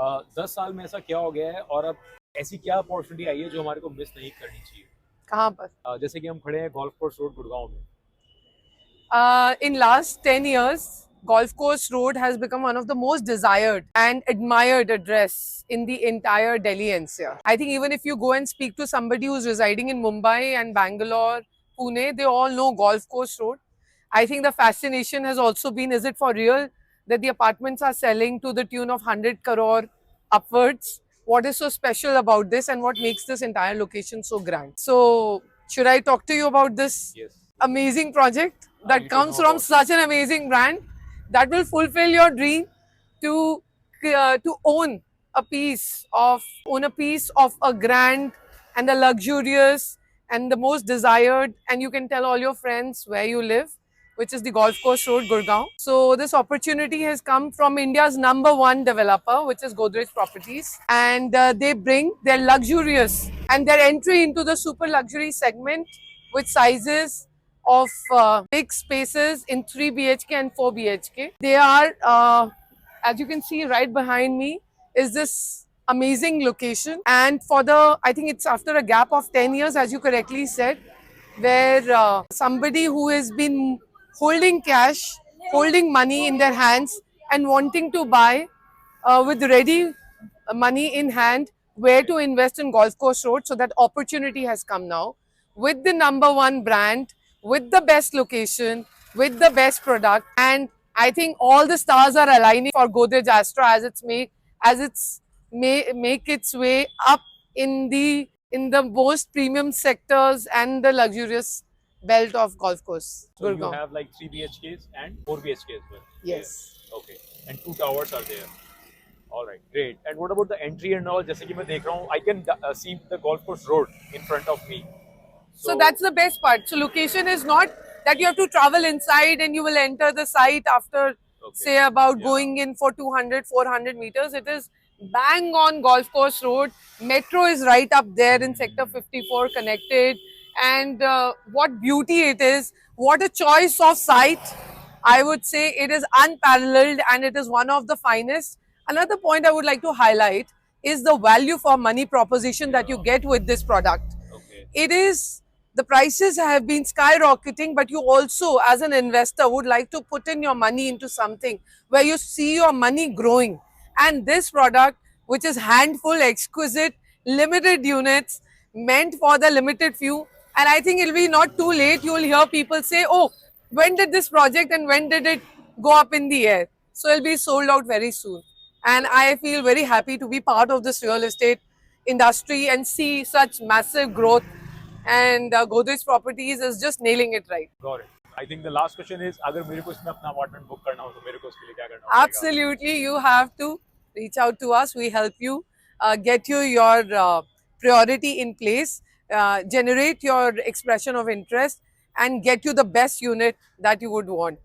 10 साल में ऐसा क्या हो गया है और अब ऐसी क्या अपॉर्चुनिटी आई है जो हमारे को मिस नहीं करनी चाहिए? कहाँ पर? जैसे कि हम खड़े हैं गोल्फ कोर्स रोड गुड़गांव में। In last 10 years, Golf Course Road has become one of the most desired and admired address in the entire Delhi NCR. I think even if you go and speak to somebody who's residing in Mumbai and Bangalore, Pune, they all know Golf Course Road. I think the fascination has also been, is it for real that the apartments are selling to the tune of 100 crore upwards? What is so special about this and what makes this entire location so grand? So, should I talk to you about this Yes, amazing project I that need to comes know from about it. such an amazing brand that will fulfill your dream to to own a piece of a grand and a luxurious and the most desired, and you can tell all your friends where you live, which is the Golf Course Road, Gurgaon. So this opportunity has come from India's number one developer, which is Godrej Properties, and they bring their luxurious and their entry into the super luxury segment with sizes of big spaces in 3 BHK and 4 BHK. They are, as you can see right behind me, is this amazing location. And for the, I think it's after a gap of 10 years, as you correctly said, where somebody who has been holding cash, holding money in their hands, and wanting to buy with ready money in hand where to invest in Golf Course Road. So that opportunity has come now with the number one brand, with the best location, with the best product. And I think all the stars are aligning for Godrej Astra as it's make its way up in the most premium sectors and the luxurious belt of golf course, So you Gurgaon. have like 3 BHKs and 4 BHK as well. There. Yes. Okay. And 2 towers are there. All right, great. And what about the entry and all? जैसे कि मैं देख रहा हूँ, I can see the golf course road in front of me. So So that's the best part. So location is not that you have to travel inside and you will enter the site after okay, say about yeah, going in for 200, 400 meters. It is bang on golf course road. Metro is right up there in sector 54 connected. And what beauty it is. What a choice of site. I would say it is unparalleled and it is one of the finest. Another point I would like to highlight is the value for money proposition that you get with this product. okay, It is, the prices have been skyrocketing, but you also as an investor would like to put in your money into something where you see your money growing. And this product, which is handful, exquisite, limited units, meant for the limited few, and I think it'll be not too late, you will hear people say, oh, when did this project and when did it go up in the air? So it'll be sold out very soon. And I feel very happy to be part of this real estate industry and see such massive growth. And Godrej Properties is just nailing it right. got it. I think the last question is अगर मेरे को इसमें अपना apartment book करना हो तो मेरे को उसके लिए क्या करना पड़ेगा? Absolutely, you have to reach out to us. We help you get you your priority in place, generate your expression of interest, and get you the best unit that you would want.